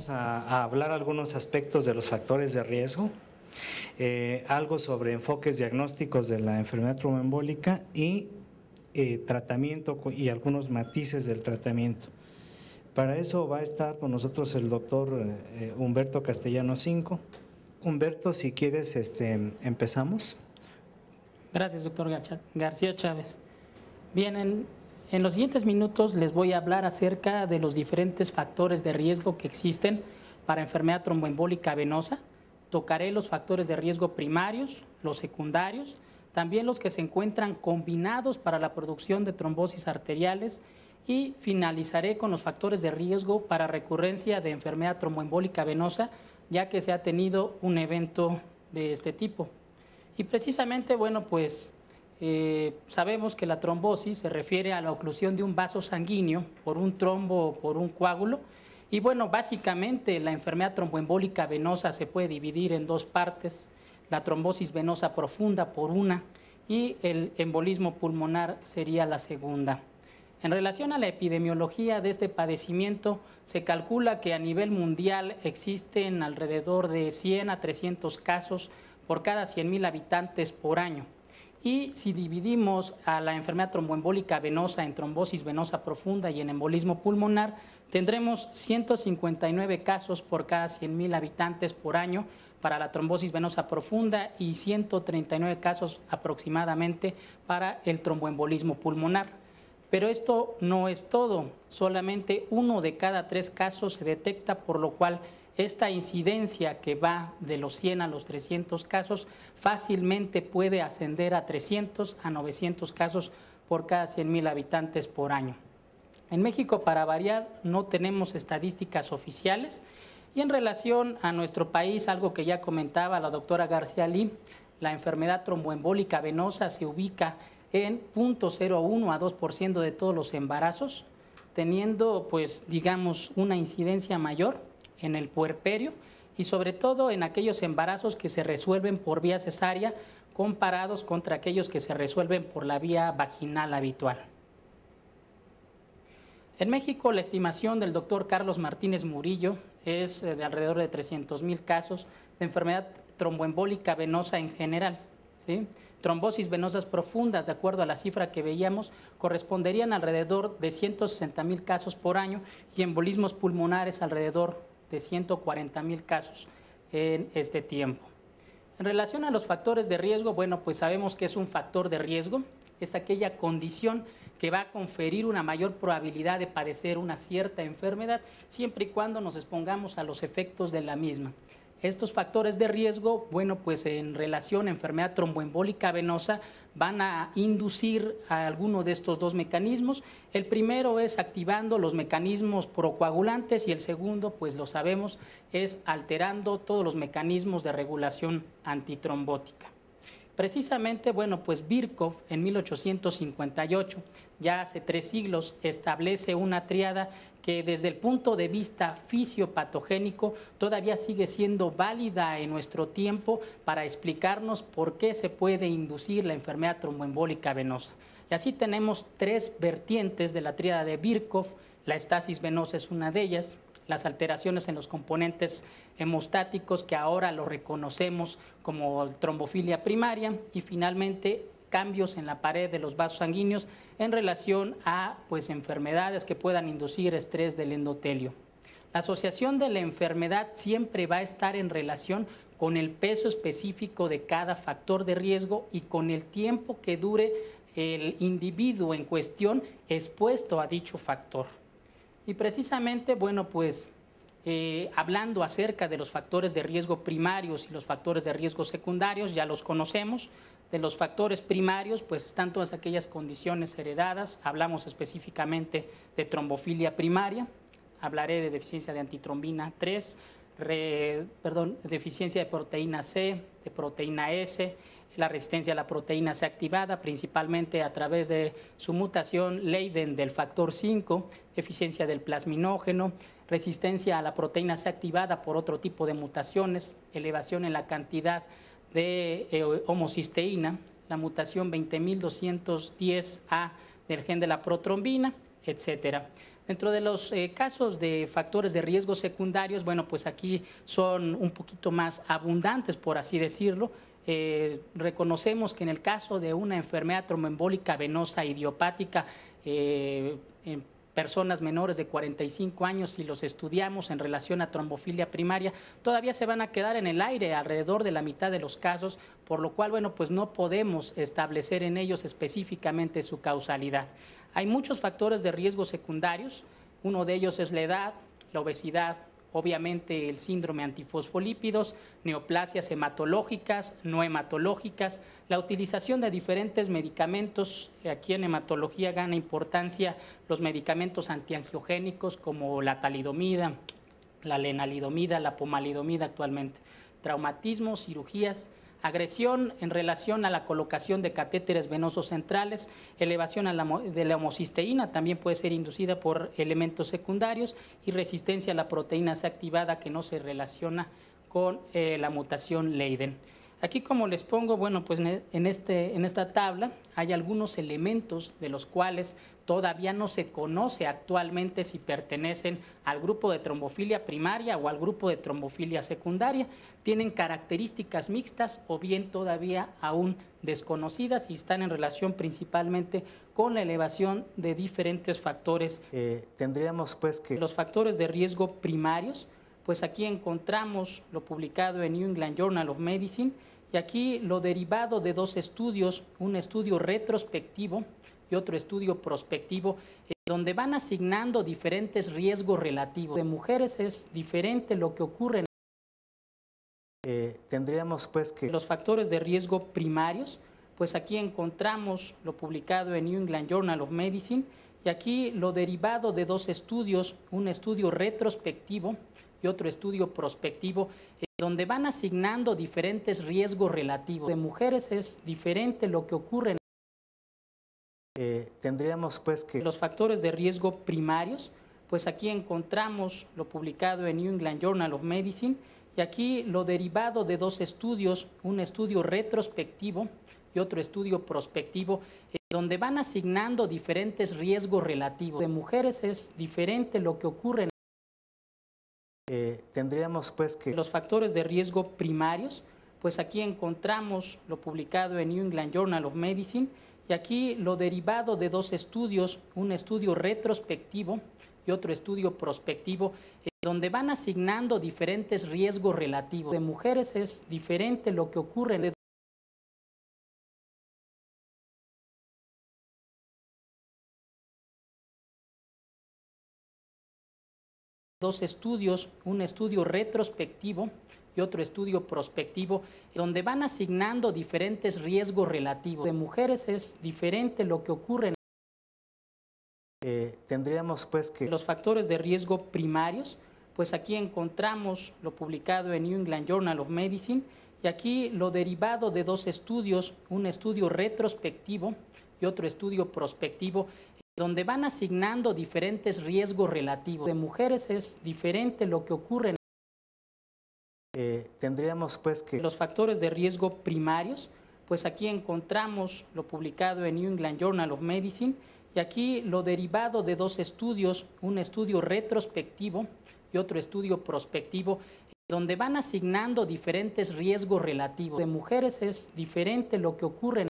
A hablar algunos aspectos de los factores de riesgo, algo sobre enfoques diagnósticos de la enfermedad tromboembólica y tratamiento y algunos matices del tratamiento. Para eso va a estar con nosotros el doctor Humberto Castellano Cinco. Humberto, si quieres, empezamos. Gracias, doctor García Chávez. Bien, en los siguientes minutos les voy a hablar acerca de los diferentes factores de riesgo que existen para enfermedad tromboembólica venosa. Tocaré los factores de riesgo primarios, los secundarios, también los que se encuentran combinados para la producción de trombosis arteriales y finalizaré con los factores de riesgo para recurrencia de enfermedad tromboembólica venosa, ya que se ha tenido un evento de este tipo. Y precisamente, bueno, pues sabemos que la trombosis se refiere a la oclusión de un vaso sanguíneo por un trombo o por un coágulo. Y bueno, básicamente la enfermedad tromboembólica venosa se puede dividir en dos partes, la trombosis venosa profunda por una y el embolismo pulmonar sería la segunda. En relación a la epidemiología de este padecimiento, se calcula que a nivel mundial existen alrededor de 100 a 300 casos por cada 100,000 habitantes por año. Y si dividimos a la enfermedad tromboembólica venosa en trombosis venosa profunda y en embolismo pulmonar, tendremos 159 casos por cada 100,000 habitantes por año para la trombosis venosa profunda y 139 casos aproximadamente para el tromboembolismo pulmonar. Pero esto no es todo, solamente 1 de cada 3 casos se detecta, por lo cual esta incidencia que va de los 100 a los 300 casos fácilmente puede ascender a 300 a 900 casos por cada 100,000 habitantes por año. En México, para variar, no tenemos estadísticas oficiales y en relación a nuestro país, algo que ya comentaba la doctora García Lee, la enfermedad tromboembólica venosa se ubica en 0.01 a 2% de todos los embarazos, teniendo, pues, digamos, una incidencia mayor en el puerperio y sobre todo en aquellos embarazos que se resuelven por vía cesárea comparados contra aquellos que se resuelven por la vía vaginal habitual. En México, la estimación del doctor Carlos Martínez Murillo es de alrededor de 300,000 casos de enfermedad tromboembólica venosa en general, ¿sí? Trombosis venosas profundas, de acuerdo a la cifra que veíamos, corresponderían alrededor de 160,000 casos por año y embolismos pulmonares alrededor de 140,000 casos en este tiempo. En relación a los factores de riesgo, bueno, pues sabemos que es un factor de riesgo, es aquella condición que va a conferir una mayor probabilidad de padecer una cierta enfermedad, siempre y cuando nos expongamos a los efectos de la misma. Estos factores de riesgo, bueno, pues en relación a enfermedad tromboembólica venosa van a inducir a alguno de estos dos mecanismos. El primero es activando los mecanismos procoagulantes y el segundo, pues lo sabemos, es alterando todos los mecanismos de regulación antitrombótica. Precisamente, bueno, pues Virchow en 1858, ya hace 3 siglos, establece una tríada que desde el punto de vista fisiopatogénico todavía sigue siendo válida en nuestro tiempo para explicarnos por qué se puede inducir la enfermedad tromboembólica venosa. Y así tenemos 3 vertientes de la tríada de Virchow, la estasis venosa es una de ellas, las alteraciones en los componentes hemostáticos que ahora lo reconocemos como trombofilia primaria y finalmente cambios en la pared de los vasos sanguíneos en relación a enfermedades que puedan inducir estrés del endotelio. La asociación de la enfermedad siempre va a estar en relación con el peso específico de cada factor de riesgo y con el tiempo que dure el individuo en cuestión expuesto a dicho factor. Y precisamente, bueno, pues hablando acerca de los factores de riesgo primarios y los factores de riesgo secundarios, ya los conocemos. De los factores primarios, pues están todas aquellas condiciones heredadas, hablamos específicamente de trombofilia primaria, hablaré de deficiencia de antitrombina 3, deficiencia de proteína C, de proteína S, La resistencia a la proteína C activada principalmente a través de su mutación Leiden del factor 5, eficiencia del plasminógeno, resistencia a la proteína C activada por otro tipo de mutaciones, elevación en la cantidad de homocisteína, la mutación 20.210A del gen de la protrombina, etcétera. Dentro de los casos de factores de riesgo secundarios, bueno, pues aquí son un poquito más abundantes, por así decirlo. Reconocemos que en el caso de una enfermedad tromboembólica venosa idiopática en personas menores de 45 años, si los estudiamos en relación a trombofilia primaria, todavía se van a quedar en el aire alrededor de la mitad de los casos, por lo cual, bueno, pues no podemos establecer en ellos específicamente su causalidad. Hay muchos factores de riesgo secundarios, uno de ellos es la edad, la obesidad, obviamente el síndrome antifosfolípidos, neoplasias hematológicas, no hematológicas, la utilización de diferentes medicamentos. Aquí en hematología gana importancia los medicamentos antiangiogénicos como la talidomida, la lenalidomida, la pomalidomida actualmente, traumatismo, cirugías, agresión en relación a la colocación de catéteres venosos centrales, elevación de la homocisteína, también puede ser inducida por elementos secundarios, y resistencia a la proteína C activada que no se relaciona con la mutación Leiden. Aquí, como les pongo, bueno, pues en esta tabla hay algunos elementos de los cuales todavía no se conoce actualmente si pertenecen al grupo de trombofilia primaria o al grupo de trombofilia secundaria. Tienen características mixtas o bien todavía aún desconocidas y están en relación principalmente con la elevación de diferentes factores. Tendríamos pues que... Los factores de riesgo primarios, pues aquí encontramos lo publicado en New England Journal of Medicine, y aquí lo derivado de dos estudios, un estudio retrospectivo y otro estudio prospectivo, donde van asignando diferentes riesgos relativos. De mujeres es diferente lo que ocurre. Tendríamos pues que... Los factores de riesgo primarios, pues aquí encontramos lo publicado en New England Journal of Medicine, y aquí lo derivado de dos estudios, un estudio retrospectivo y otro estudio prospectivo, donde van asignando diferentes riesgos relativos. De mujeres es diferente lo que ocurre. Tendríamos pues que... Los factores de riesgo primarios, pues aquí encontramos lo publicado en New England Journal of Medicine, y aquí lo derivado de dos estudios, un estudio retrospectivo y otro estudio prospectivo, donde van asignando diferentes riesgos relativos. De mujeres es diferente lo que ocurre. Tendríamos pues que... Los factores de riesgo primarios, pues aquí encontramos lo publicado en New England Journal of Medicine, y aquí lo derivado de dos estudios, un estudio retrospectivo y otro estudio prospectivo, donde van asignando diferentes riesgos relativos. De mujeres es diferente lo que ocurre. Dos estudios, un estudio retrospectivo y otro estudio prospectivo, donde van asignando diferentes riesgos relativos. De mujeres es diferente lo que ocurre. Tendríamos pues que... Los factores de riesgo primarios, pues aquí encontramos lo publicado en New England Journal of Medicine, y aquí lo derivado de dos estudios, un estudio retrospectivo y otro estudio prospectivo, donde van asignando diferentes riesgos relativos. De mujeres es diferente lo que ocurre. Tendríamos pues que... Los factores de riesgo primarios, pues aquí encontramos lo publicado en New England Journal of Medicine, y aquí lo derivado de dos estudios, un estudio retrospectivo y otro estudio prospectivo, donde van asignando diferentes riesgos relativos. De mujeres es diferente lo que ocurre.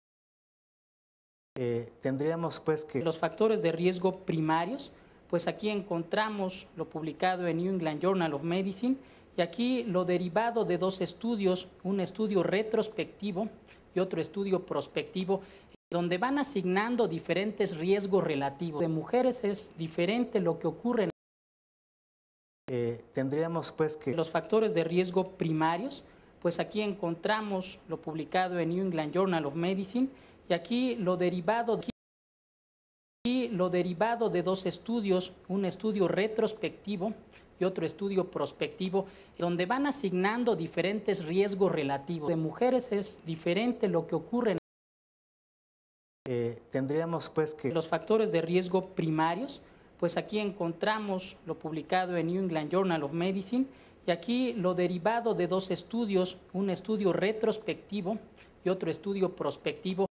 Tendríamos pues que... Los factores de riesgo primarios, pues aquí encontramos lo publicado en New England Journal of Medicine, y aquí lo derivado de dos estudios, un estudio retrospectivo y otro estudio prospectivo, donde van asignando diferentes riesgos relativos. De mujeres es diferente lo que ocurre. Tendríamos pues que... Los factores de riesgo primarios, pues aquí encontramos lo publicado en New England Journal of Medicine, y aquí lo derivado de dos estudios, un estudio retrospectivo y y otro estudio prospectivo, donde van asignando diferentes riesgos relativos. De mujeres es diferente lo que ocurre. Tendríamos pues que… Los factores de riesgo primarios, pues aquí encontramos lo publicado en New England Journal of Medicine, y aquí lo derivado de dos estudios, un estudio retrospectivo y otro estudio prospectivo.